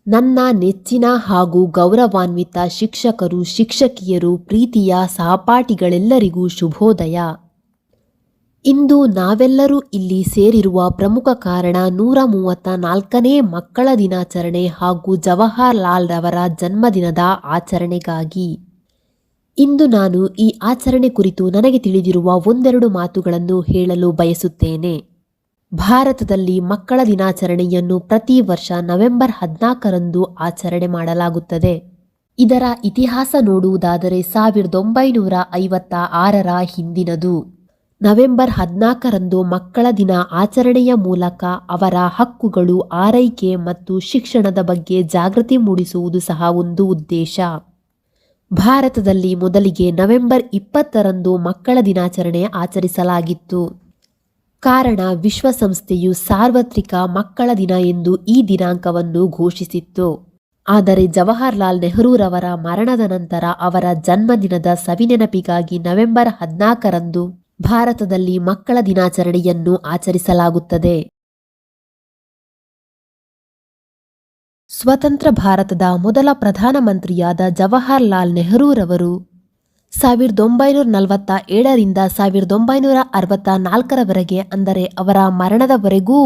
ನನ್ನ ನೆಚ್ಚಿನ ಹಾಗೂ ಗೌರವಾನ್ವಿತ ಶಿಕ್ಷಕರು, ಶಿಕ್ಷಕಿಯರು, ಪ್ರೀತಿಯ ಸಹಪಾಠಿಗಳೆಲ್ಲರಿಗೂ ಶುಭೋದಯ. ಇಂದು ನಾವೆಲ್ಲರೂ ಇಲ್ಲಿ ಸೇರಿರುವ ಪ್ರಮುಖ ಕಾರಣ 134ನೇ ಮಕ್ಕಳ ದಿನಾಚರಣೆ ಹಾಗೂ ಜವಾಹರಲಾಲ್ ರವರ ಜನ್ಮದಿನದ ಆಚರಣೆಗಾಗಿ. ಇಂದು ನಾನು ಈ ಆಚರಣೆ ಕುರಿತು ನನಗೆ ತಿಳಿದಿರುವ ಒಂದೆರಡು ಮಾತುಗಳನ್ನು ಹೇಳಲು ಬಯಸುತ್ತೇನೆ. ಭಾರತದಲ್ಲಿ ಮಕ್ಕಳ ದಿನಾಚರಣೆಯನ್ನು ಪ್ರತಿ ವರ್ಷ ನವೆಂಬರ್ 14ರಂದು ಆಚರಣೆ ಮಾಡಲಾಗುತ್ತದೆ. ಇದರ ಇತಿಹಾಸ ನೋಡುವುದಾದರೆ 1956ರ ಹಿಂದಿನದು. ನವೆಂಬರ್ 14ರಂದು ಮಕ್ಕಳ ದಿನ ಆಚರಣೆಯ ಮೂಲಕ ಅವರ ಹಕ್ಕುಗಳು, ಆರೈಕೆ ಮತ್ತು ಶಿಕ್ಷಣದ ಬಗ್ಗೆ ಜಾಗೃತಿ ಮೂಡಿಸುವುದು ಸಹ ಒಂದು ಉದ್ದೇಶ. ಭಾರತದಲ್ಲಿ ಮೊದಲಿಗೆ ನವೆಂಬರ್ 20ರಂದು ಮಕ್ಕಳ ದಿನಾಚರಣೆ ಆಚರಿಸಲಾಗಿತ್ತು. ಕಾರಣ ವಿಶ್ವಸಂಸ್ಥೆಯು ಸಾರ್ವತ್ರಿಕ ಮಕ್ಕಳ ದಿನ ಎಂದು ಈ ದಿನಾಂಕವನ್ನು ಘೋಷಿಸಿತ್ತು. ಆದರೆ ಜವಾಹರಲಾಲ್ ನೆಹರೂರವರ ಮರಣದ ನಂತರ ಅವರ ಜನ್ಮದಿನದ ಸವಿನೆನಪಿಗಾಗಿ ನವೆಂಬರ್ 14ರಂದು ಭಾರತದಲ್ಲಿ ಮಕ್ಕಳ ದಿನಾಚರಣೆಯನ್ನು ಆಚರಿಸಲಾಗುತ್ತದೆ. ಸ್ವತಂತ್ರ ಭಾರತದ ಮೊದಲ ಪ್ರಧಾನಮಂತ್ರಿಯಾದ ಜವಾಹರಲಾಲ್ ನೆಹರೂರವರು 1947ರಿಂದ 1964ರವರೆಗೆ, ಅಂದರೆ ಅವರ ಮರಣದವರೆಗೂ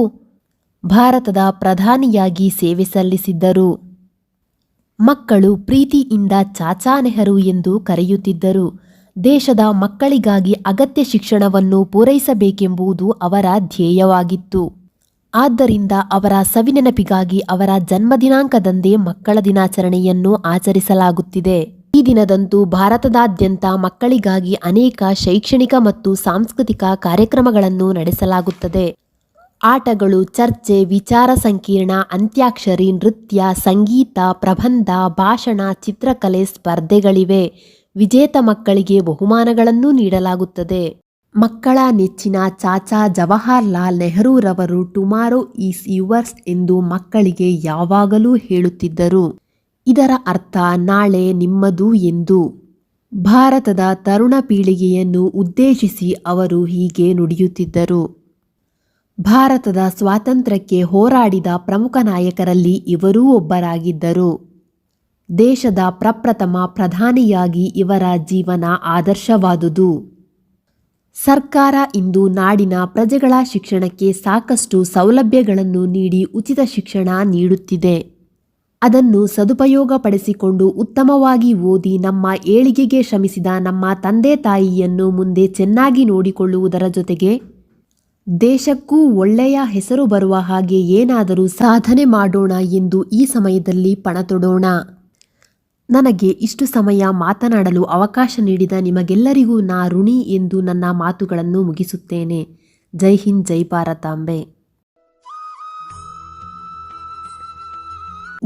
ಭಾರತದ ಪ್ರಧಾನಿಯಾಗಿ ಸೇವೆ ಸಲ್ಲಿಸಿದ್ದರು. ಮಕ್ಕಳು ಪ್ರೀತಿಯಿಂದ ಚಾಚಾ ನೆಹರು ಎಂದು ಕರೆಯುತ್ತಿದ್ದರು. ದೇಶದ ಮಕ್ಕಳಿಗಾಗಿ ಅಗತ್ಯ ಶಿಕ್ಷಣವನ್ನು ಪೂರೈಸಬೇಕೆಂಬುದು ಅವರ ಧ್ಯೇಯವಾಗಿತ್ತು. ಆದ್ದರಿಂದ ಅವರ ಸವಿನೆನಪಿಗಾಗಿ ಅವರ ಜನ್ಮದಿನಾಂಕದಂದೇ ಮಕ್ಕಳ ದಿನಾಚರಣೆಯನ್ನು ಆಚರಿಸಲಾಗುತ್ತಿದೆ. ಈ ದಿನದಂದು ಭಾರತದಾದ್ಯಂತ ಮಕ್ಕಳಿಗಾಗಿ ಅನೇಕ ಶೈಕ್ಷಣಿಕ ಮತ್ತು ಸಾಂಸ್ಕೃತಿಕ ಕಾರ್ಯಕ್ರಮಗಳನ್ನು ನಡೆಸಲಾಗುತ್ತದೆ. ಆಟಗಳು, ಚರ್ಚೆ, ವಿಚಾರ ಸಂಕಿರಣ, ಅಂತ್ಯಾಕ್ಷರಿ, ನೃತ್ಯ, ಸಂಗೀತ, ಪ್ರಬಂಧ, ಭಾಷಣ, ಚಿತ್ರಕಲೆ ಸ್ಪರ್ಧೆಗಳಿವೆ. ವಿಜೇತ ಮಕ್ಕಳಿಗೆ ಬಹುಮಾನಗಳನ್ನು ನೀಡಲಾಗುತ್ತದೆ. ಮಕ್ಕಳ ನೆಚ್ಚಿನ Chacha Jawaharlal ನೆಹರೂರವರು tomorrow is yours ಎಂದು ಮಕ್ಕಳಿಗೆ ಯಾವಾಗಲೂ ಹೇಳುತ್ತಿದ್ದರು. ಇದರ ಅರ್ಥ ನಾಳೆ ನಿಮ್ಮದು ಎಂದು. ಭಾರತದ ತರುಣ ಪೀಳಿಗೆಯನ್ನು ಉದ್ದೇಶಿಸಿ ಅವರು ಹೀಗೆ ನುಡಿಯುತ್ತಿದ್ದರು. ಭಾರತದ ಸ್ವಾತಂತ್ರ್ಯಕ್ಕೆ ಹೋರಾಡಿದ ಪ್ರಮುಖ ನಾಯಕರಲ್ಲಿ ಇವರೂ ಒಬ್ಬರಾಗಿದ್ದರು. ದೇಶದ ಪ್ರಪ್ರಥಮ ಪ್ರಧಾನಿಯಾಗಿ ಇವರ ಜೀವನ ಆದರ್ಶವಾದುದು. ಸರ್ಕಾರ ಇಂದು ನಾಡಿನ ಪ್ರಜೆಗಳ ಶಿಕ್ಷಣಕ್ಕೆ ಸಾಕಷ್ಟು ಸೌಲಭ್ಯಗಳನ್ನು ನೀಡಿ ಉಚಿತ ಶಿಕ್ಷಣ ನೀಡುತ್ತಿದೆ. ಅದನ್ನು ಸದುಪಯೋಗಪಡಿಸಿಕೊಂಡು ಉತ್ತಮವಾಗಿ ಓದಿ ನಮ್ಮ ಏಳಿಗೆಗೆ ಶ್ರಮಿಸಿದ ನಮ್ಮ ತಂದೆ ತಾಯಿಯನ್ನು ಮುಂದೆ ಚೆನ್ನಾಗಿ ನೋಡಿಕೊಳ್ಳುವುದರ ಜೊತೆಗೆ ದೇಶಕ್ಕೂ ಒಳ್ಳೆಯ ಹೆಸರು ಬರುವ ಹಾಗೆ ಏನಾದರೂ ಸಾಧನೆ ಮಾಡೋಣ ಎಂದು ಈ ಸಮಯದಲ್ಲಿ ಪಣತೊಡೋಣ. ನನಗೆ ಇಷ್ಟು ಸಮಯ ಮಾತನಾಡಲು ಅವಕಾಶ ನೀಡಿದ ನಿಮಗೆಲ್ಲರಿಗೂ ನಾ ಋಣಿ ಎಂದು ನನ್ನ ಮಾತುಗಳನ್ನು ಮುಗಿಸುತ್ತೇನೆ. ಜೈ ಹಿಂದ್, ಜೈ ಭಾರತಾಂಬೆ.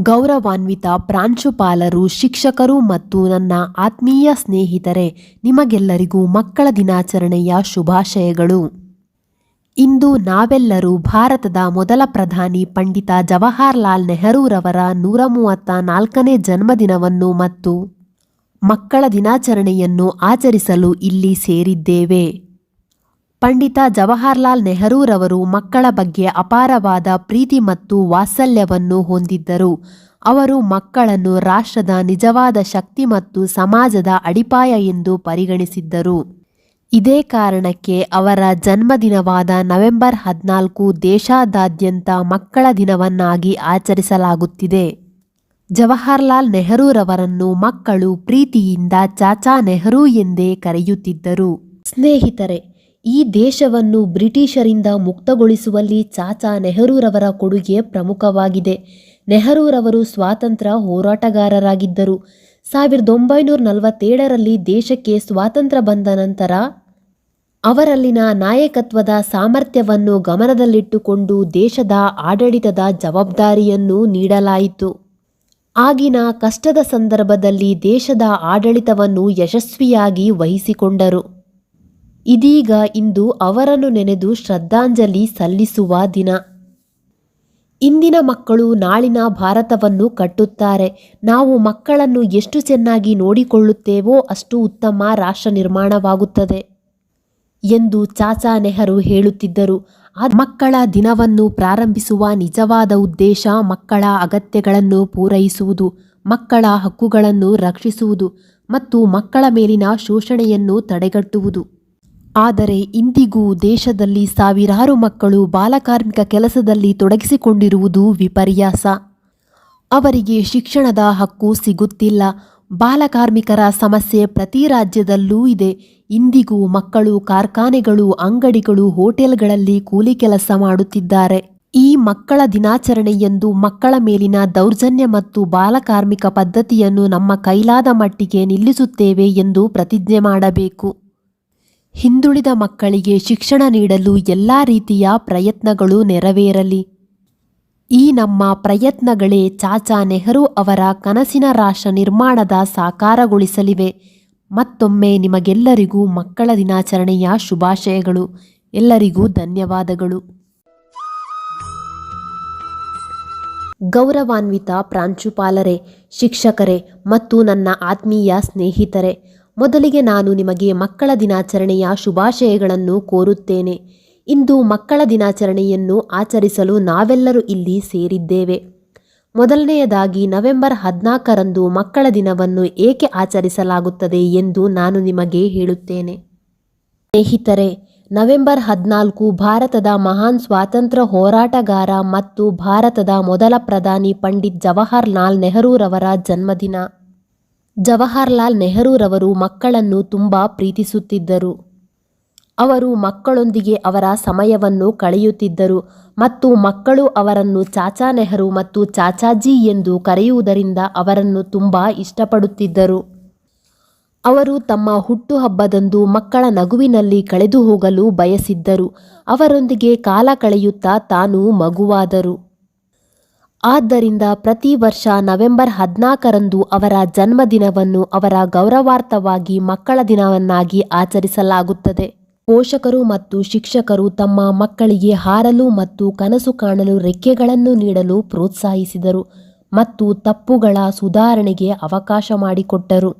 ಗೌರವಾನ್ವಿತ ಪ್ರಾಂಶುಪಾಲರು, ಶಿಕ್ಷಕರು ಮತ್ತು ನನ್ನ ಆತ್ಮೀಯ ಸ್ನೇಹಿತರೆ, ನಿಮಗೆಲ್ಲರಿಗೂ ಮಕ್ಕಳ ದಿನಾಚರಣೆಯ ಶುಭಾಶಯಗಳು. ಇಂದು ನಾವೆಲ್ಲರೂ ಭಾರತದ ಮೊದಲ ಪ್ರಧಾನಿ ಪಂಡಿತ ಜವಾಹರಲಾಲ್ ನೆಹರೂರವರ 134ನೇ ಜನ್ಮದಿನವನ್ನು ಮತ್ತು ಮಕ್ಕಳ ದಿನಾಚರಣೆಯನ್ನು ಆಚರಿಸಲು ಇಲ್ಲಿ ಸೇರಿದ್ದೇವೆ. ಪಂಡಿತ ಜವಾಹರಲಾಲ್ ನೆಹರೂರವರು ಮಕ್ಕಳ ಬಗ್ಗೆ ಅಪಾರವಾದ ಪ್ರೀತಿ ಮತ್ತು ವಾತ್ಸಲ್ಯವನ್ನು ಹೊಂದಿದ್ದರು. ಅವರು ಮಕ್ಕಳನ್ನು ರಾಷ್ಟ್ರದ ನಿಜವಾದ ಶಕ್ತಿ ಮತ್ತು ಸಮಾಜದ ಅಡಿಪಾಯ ಎಂದು ಪರಿಗಣಿಸಿದ್ದರು. ಇದೇ ಕಾರಣಕ್ಕೆ ಅವರ ಜನ್ಮದಿನವಾದ ನವೆಂಬರ್ 14 ದೇಶಾದ್ಯಂತ ಮಕ್ಕಳ ದಿನವನ್ನಾಗಿ ಆಚರಿಸಲಾಗುತ್ತಿದೆ. ಜವಾಹರಲಾಲ್ ನೆಹರೂರವರನ್ನು ಮಕ್ಕಳು ಪ್ರೀತಿಯಿಂದ ಚಾಚಾ ನೆಹರು ಎಂದೇ ಕರೆಯುತ್ತಿದ್ದರು. ಸ್ನೇಹಿತರೆ, ಈ ದೇಶವನ್ನು ಬ್ರಿಟಿಷರಿಂದ ಮುಕ್ತಗೊಳಿಸುವಲ್ಲಿ ಚಾಚಾ ನೆಹರೂರವರ ಕೊಡುಗೆ ಪ್ರಮುಖವಾಗಿದೆ. ನೆಹರೂರವರು ಸ್ವಾತಂತ್ರ್ಯ ಹೋರಾಟಗಾರರಾಗಿದ್ದರು. 1947ರಲ್ಲಿ ದೇಶಕ್ಕೆ ಸ್ವಾತಂತ್ರ್ಯ ಬಂದ ನಂತರ ಅವರಲ್ಲಿನ ನಾಯಕತ್ವದ ಸಾಮರ್ಥ್ಯವನ್ನು ಗಮನದಲ್ಲಿಟ್ಟುಕೊಂಡು ದೇಶದ ಆಡಳಿತದ ಜವಾಬ್ದಾರಿಯನ್ನು ನೀಡಲಾಯಿತು. ಆಗಿನ ಕಷ್ಟದ ಸಂದರ್ಭದಲ್ಲಿ ದೇಶದ ಆಡಳಿತವನ್ನು ಯಶಸ್ವಿಯಾಗಿ ವಹಿಸಿಕೊಂಡರು. ಇದೀಗ ಇಂದು ಅವರನ್ನು ನೆನೆದು ಶ್ರದ್ಧಾಂಜಲಿ ಸಲ್ಲಿಸುವ ದಿನ. ಇಂದಿನ ಮಕ್ಕಳು ನಾಳಿನ ಭಾರತವನ್ನು ಕಟ್ಟುತ್ತಾರೆ. ನಾವು ಮಕ್ಕಳನ್ನು ಎಷ್ಟು ಚೆನ್ನಾಗಿ ನೋಡಿಕೊಳ್ಳುತ್ತೇವೋ ಅಷ್ಟು ಉತ್ತಮ ರಾಷ್ಟ್ರ ನಿರ್ಮಾಣವಾಗುತ್ತದೆ. ಎಂದು ಚಾಚಾ ನೆಹರು ಹೇಳುತ್ತಿದ್ದರು. ಮಕ್ಕಳ ದಿನವನ್ನು ಪ್ರಾರಂಭಿಸುವ ನಿಜವಾದ ಉದ್ದೇಶ ಮಕ್ಕಳ ಅಗತ್ಯಗಳನ್ನು ಪೂರೈಸುವುದು, ಮಕ್ಕಳ ಹಕ್ಕುಗಳನ್ನು ರಕ್ಷಿಸುವುದು ಮತ್ತು ಮಕ್ಕಳ ಮೇಲಿನ ಶೋಷಣೆಯನ್ನು ತಡೆಗಟ್ಟುವುದು. ಆದರೆ ಇಂದಿಗೂ ದೇಶದಲ್ಲಿ ಸಾವಿರಾರು ಮಕ್ಕಳು ಬಾಲಕಾರ್ಮಿಕ ಕೆಲಸದಲ್ಲಿ ತೊಡಗಿಸಿಕೊಂಡಿರುವುದು ವಿಪರ್ಯಾಸ. ಅವರಿಗೆ ಶಿಕ್ಷಣದ ಹಕ್ಕು ಸಿಗುತ್ತಿಲ್ಲ. ಬಾಲಕಾರ್ಮಿಕರ ಸಮಸ್ಯೆ ಪ್ರತಿ ರಾಜ್ಯದಲ್ಲೂ ಇದೆ. ಇಂದಿಗೂ ಮಕ್ಕಳು ಕಾರ್ಖಾನೆಗಳು, ಅಂಗಡಿಗಳು, ಹೋಟೆಲ್ಗಳಲ್ಲಿ ಕೂಲಿ ಕೆಲಸ ಮಾಡುತ್ತಿದ್ದಾರೆ. ಈ ಮಕ್ಕಳ ದಿನಾಚರಣೆಯಂದು ಮಕ್ಕಳ ಮೇಲಿನ ದೌರ್ಜನ್ಯ ಮತ್ತು ಬಾಲಕಾರ್ಮಿಕ ಪದ್ಧತಿಯನ್ನು ನಮ್ಮ ಕೈಲಾದ ಮಟ್ಟಿಗೆ ನಿಲ್ಲಿಸುತ್ತೇವೆ ಎಂದು ಪ್ರತಿಜ್ಞೆ ಮಾಡಬೇಕು. ಹಿಂದುಳಿದ ಮಕ್ಕಳಿಗೆ ಶಿಕ್ಷಣ ನೀಡಲು ಎಲ್ಲ ರೀತಿಯ ಪ್ರಯತ್ನಗಳು ನೆರವೇರಲಿ. ಈ ನಮ್ಮ ಪ್ರಯತ್ನಗಳೇ ಚಾಚಾ ನೆಹರು ಅವರ ಕನಸಿನ ರಾಷ್ಟ್ರ ನಿರ್ಮಾಣದ ಸಾಕಾರಗೊಳಿಸಲಿವೆ. ಮತ್ತೊಮ್ಮೆ ನಿಮಗೆಲ್ಲರಿಗೂ ಮಕ್ಕಳ ದಿನಾಚರಣೆಯ ಶುಭಾಶಯಗಳು. ಎಲ್ಲರಿಗೂ ಧನ್ಯವಾದಗಳು. ಗೌರವಾನ್ವಿತ ಪ್ರಾಂಶುಪಾಲರೇ, ಶಿಕ್ಷಕರೇ ಮತ್ತು ನನ್ನ ಆತ್ಮೀಯ ಸ್ನೇಹಿತರೆ, ಮೊದಲಿಗೆ ನಾನು ನಿಮಗೆ ಮಕ್ಕಳ ದಿನಾಚರಣೆಯ ಶುಭಾಶಯಗಳನ್ನು ಕೋರುತ್ತೇನೆ. ಇಂದು ಮಕ್ಕಳ ದಿನಾಚರಣೆಯನ್ನು ಆಚರಿಸಲು ನಾವೆಲ್ಲರೂ ಇಲ್ಲಿ ಸೇರಿದ್ದೇವೆ. ಮೊದಲನೆಯದಾಗಿ ನವೆಂಬರ್ 14ರಂದು ಮಕ್ಕಳ ದಿನವನ್ನು ಏಕೆ ಆಚರಿಸಲಾಗುತ್ತದೆ ಎಂದು ನಾನು ನಿಮಗೆ ಹೇಳುತ್ತೇನೆ. ಸ್ನೇಹಿತರೆ, ನವೆಂಬರ್ 14 ಭಾರತದ ಮಹಾನ್ ಸ್ವಾತಂತ್ರ್ಯ ಹೋರಾಟಗಾರ ಮತ್ತು ಭಾರತದ ಮೊದಲ ಪ್ರಧಾನಿ ಪಂಡಿತ್ ಜವಾಹರ್ಲಾಲ್ ನೆಹರೂರವರ ಜನ್ಮದಿನ. ಜವಾಹರ್ಲಾಲ್ ನೆಹರೂರವರು ಮಕ್ಕಳನ್ನು ತುಂಬ ಪ್ರೀತಿಸುತ್ತಿದ್ದರು. ಅವರು ಮಕ್ಕಳೊಂದಿಗೆ ಅವರ ಸಮಯವನ್ನು ಕಳೆಯುತ್ತಿದ್ದರು ಮತ್ತು ಮಕ್ಕಳು ಅವರನ್ನು ಚಾಚಾ ನೆಹರು ಮತ್ತು ಚಾಚಾಜಿ ಎಂದು ಕರೆಯುವುದರಿಂದ ಅವರನ್ನು ತುಂಬ ಇಷ್ಟಪಡುತ್ತಿದ್ದರು. ಅವರು ತಮ್ಮ ಹುಟ್ಟುಹಬ್ಬದಂದು ಮಕ್ಕಳ ನಗುವಿನಲ್ಲಿ ಕಳೆದು ಹೋಗಲು ಬಯಸಿದ್ದರು. ಅವರೊಂದಿಗೆ ಕಾಲ ಕಳೆಯುತ್ತಾ ತಾನು ಮಗುವಾದರು. ಆದ್ದರಿಂದ ಪ್ರತಿ ವರ್ಷ ನವೆಂಬರ್ 14ರಂದು ಅವರ ಜನ್ಮದಿನವನ್ನು ಅವರ ಗೌರವಾರ್ಥವಾಗಿ ಮಕ್ಕಳ ದಿನವನ್ನಾಗಿ ಆಚರಿಸಲಾಗುತ್ತದೆ. ಪೋಷಕರು ಮತ್ತು ಶಿಕ್ಷಕರು ತಮ್ಮ ಮಕ್ಕಳಿಗೆ ಹಾರಲು ಮತ್ತು ಕನಸು ಕಾಣಲು ರೆಕ್ಕೆಗಳನ್ನು ನೀಡಲು ಪ್ರೋತ್ಸಾಹಿಸಿದರು ಮತ್ತು ತಪ್ಪುಗಳ ಸುಧಾರಣೆಗೆ ಅವಕಾಶ ಮಾಡಿಕೊಟ್ಟರು.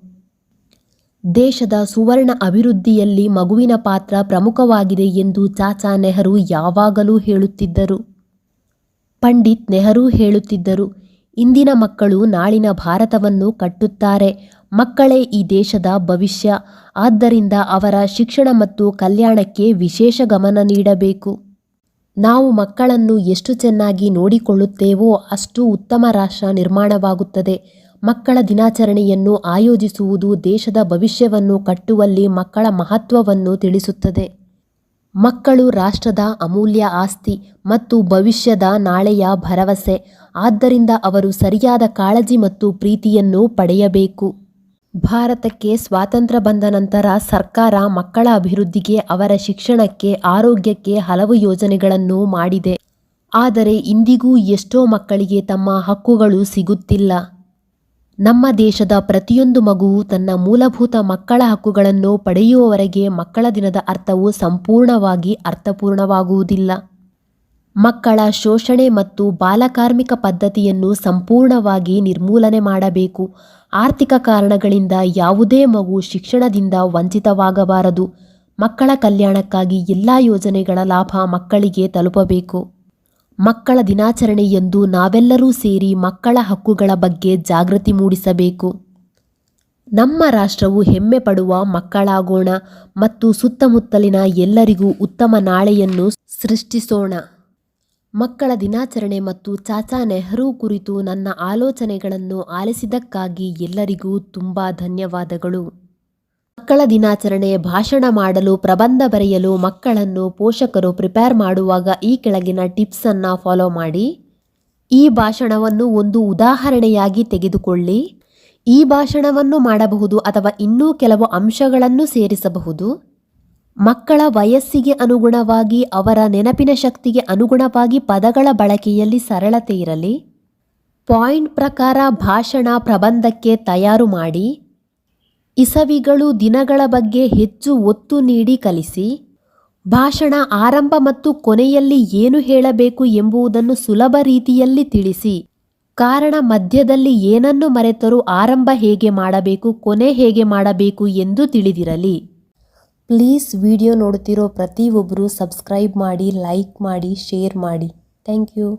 ದೇಶದ ಸುವರ್ಣ ಅಭಿವೃದ್ಧಿಯಲ್ಲಿ ಮಗುವಿನ ಪಾತ್ರ ಪ್ರಮುಖವಾಗಿದೆ ಎಂದು ಚಾಚಾ ನೆಹರು ಯಾವಾಗಲೂ ಹೇಳುತ್ತಿದ್ದರು. ಪಂಡಿತ್ ನೆಹರು ಹೇಳುತ್ತಿದ್ದರು, ಇಂದಿನ ಮಕ್ಕಳು ನಾಳಿನ ಭಾರತವನ್ನು ಕಟ್ಟುತ್ತಾರೆ. ಮಕ್ಕಳೇ ಈ ದೇಶದ ಭವಿಷ್ಯ. ಆದ್ದರಿಂದ ಅವರ ಶಿಕ್ಷಣ ಮತ್ತು ಕಲ್ಯಾಣಕ್ಕೆ ವಿಶೇಷ ಗಮನ ನೀಡಬೇಕು. ನಾವು ಮಕ್ಕಳನ್ನು ಎಷ್ಟು ಚೆನ್ನಾಗಿ ನೋಡಿಕೊಳ್ಳುತ್ತೇವೋ ಅಷ್ಟು ಉತ್ತಮ ರಾಷ್ಟ್ರ ನಿರ್ಮಾಣವಾಗುತ್ತದೆ. ಮಕ್ಕಳ ದಿನಾಚರಣೆಯನ್ನು ಆಯೋಜಿಸುವುದು ದೇಶದ ಭವಿಷ್ಯವನ್ನು ಕಟ್ಟುವಲ್ಲಿ ಮಕ್ಕಳ ಮಹತ್ವವನ್ನು ತಿಳಿಸುತ್ತದೆ. ಮಕ್ಕಳು ರಾಷ್ಟ್ರದ ಅಮೂಲ್ಯ ಆಸ್ತಿ ಮತ್ತು ಭವಿಷ್ಯದ ನಾಳೆಯ ಭರವಸೆ. ಆದ್ದರಿಂದ ಅವರು ಸರಿಯಾದ ಕಾಳಜಿ ಮತ್ತು ಪ್ರೀತಿಯನ್ನು ಪಡೆಯಬೇಕು. ಭಾರತಕ್ಕೆ ಸ್ವಾತಂತ್ರ್ಯ ಬಂದ ನಂತರ ಸರ್ಕಾರ ಮಕ್ಕಳ ಅಭಿವೃದ್ಧಿಗೆ, ಅವರ ಶಿಕ್ಷಣಕ್ಕೆ, ಆರೋಗ್ಯಕ್ಕೆ ಹಲವು ಯೋಜನೆಗಳನ್ನು ಮಾಡಿದೆ. ಆದರೆ ಇಂದಿಗೂ ಎಷ್ಟೋ ಮಕ್ಕಳಿಗೆ ತಮ್ಮ ಹಕ್ಕುಗಳು ಸಿಗುತ್ತಿಲ್ಲ. ನಮ್ಮ ದೇಶದ ಪ್ರತಿಯೊಂದು ಮಗುವು ತನ್ನ ಮೂಲಭೂತ ಮಕ್ಕಳ ಹಕ್ಕುಗಳನ್ನು ಪಡೆಯುವವರೆಗೆ ಮಕ್ಕಳ ದಿನದ ಅರ್ಥವು ಸಂಪೂರ್ಣವಾಗಿ ಅರ್ಥಪೂರ್ಣವಾಗುವುದಿಲ್ಲ. ಮಕ್ಕಳ ಶೋಷಣೆ ಮತ್ತು ಬಾಲಕಾರ್ಮಿಕ ಪದ್ಧತಿಯನ್ನು ಸಂಪೂರ್ಣವಾಗಿ ನಿರ್ಮೂಲನೆ ಮಾಡಬೇಕು. ಆರ್ಥಿಕ ಕಾರಣಗಳಿಂದ ಯಾವುದೇ ಮಗು ಶಿಕ್ಷಣದಿಂದ ವಂಚಿತವಾಗಬಾರದು. ಮಕ್ಕಳ ಕಲ್ಯಾಣಕ್ಕಾಗಿ ಎಲ್ಲ ಯೋಜನೆಗಳ ಲಾಭ ಮಕ್ಕಳಿಗೆ ತಲುಪಬೇಕು. ಮಕ್ಕಳ ದಿನಾಚರಣೆಯಂದು ನಾವೆಲ್ಲರೂ ಸೇರಿ ಮಕ್ಕಳ ಹಕ್ಕುಗಳ ಬಗ್ಗೆ ಜಾಗೃತಿ ಮೂಡಿಸಬೇಕು. ನಮ್ಮ ರಾಷ್ಟ್ರವು ಹೆಮ್ಮೆ ಪಡುವ ಮಕ್ಕಳಾಗೋಣ ಮತ್ತು ಸುತ್ತಮುತ್ತಲಿನ ಎಲ್ಲರಿಗೂ ಉತ್ತಮ ನಾಳೆಯನ್ನು ಸೃಷ್ಟಿಸೋಣ. ಮಕ್ಕಳ ದಿನಾಚರಣೆ ಮತ್ತು ಚಾಚಾ ನೆಹರು ಕುರಿತು ನನ್ನ ಆಲೋಚನೆಗಳನ್ನು ಆಲಿಸಿದ್ದಕ್ಕಾಗಿ ಎಲ್ಲರಿಗೂ ತುಂಬ ಧನ್ಯವಾದಗಳು. ಮಕ್ಕಳ ದಿನಾಚರಣೆ ಭಾಷಣ ಮಾಡಲು, ಪ್ರಬಂಧ ಬರೆಯಲು ಮಕ್ಕಳನ್ನು ಪೋಷಕರು ಪ್ರಿಪೇರ್ ಮಾಡುವಾಗ ಈ ಕೆಳಗಿನ ಟಿಪ್ಸನ್ನು ಫಾಲೋ ಮಾಡಿ. ಈ ಭಾಷಣವನ್ನು ಒಂದು ಉದಾಹರಣೆಯಾಗಿ ತೆಗೆದುಕೊಳ್ಳಿ. ಈ ಭಾಷಣವನ್ನು ಮಾಡಬಹುದು ಅಥವಾ ಇನ್ನೂ ಕೆಲವು ಅಂಶಗಳನ್ನು ಸೇರಿಸಬಹುದು. ಮಕ್ಕಳ ವಯಸ್ಸಿಗೆ ಅನುಗುಣವಾಗಿ, ಅವರ ನೆನಪಿನ ಶಕ್ತಿಗೆ ಅನುಗುಣವಾಗಿ ಪದಗಳ ಬಳಕೆಯಲ್ಲಿ ಸರಳತೆ ಇರಲಿ. ಪಾಯಿಂಟ್ ಪ್ರಕಾರ ಭಾಷಣ ಪ್ರಬಂಧಕ್ಕೆ ತಯಾರು ಮಾಡಿ. ಇಸವಿಗಳು, ದಿನಗಳ ಬಗ್ಗೆ ಹೆಚ್ಚು ಒತ್ತು ನೀಡಿ ಕಲಿಸಿ. ಭಾಷಣ ಆರಂಭ ಮತ್ತು ಕೊನೆಯಲ್ಲಿ ಏನು ಹೇಳಬೇಕು ಎಂಬುದನ್ನು ಸುಲಭ ರೀತಿಯಲ್ಲಿ ತಿಳಿಸಿ. ಕಾರಣ ಮಧ್ಯದಲ್ಲಿ ಏನನ್ನು ಮರೆತರೂ ಆರಂಭ ಹೇಗೆ ಮಾಡಬೇಕು, ಕೊನೆ ಹೇಗೆ ಮಾಡಬೇಕು ಎಂದು ತಿಳಿದಿರಲಿ. ಪ್ಲೀಸ್ ವಿಡಿಯೋ ನೋಡುತ್ತಿರೋ ಪ್ರತಿಯೊಬ್ಬರು ಸಬ್ಸ್ಕ್ರೈಬ್ ಮಾಡಿ, ಲೈಕ್ ಮಾಡಿ, ಶೇರ್ ಮಾಡಿ. Thank you.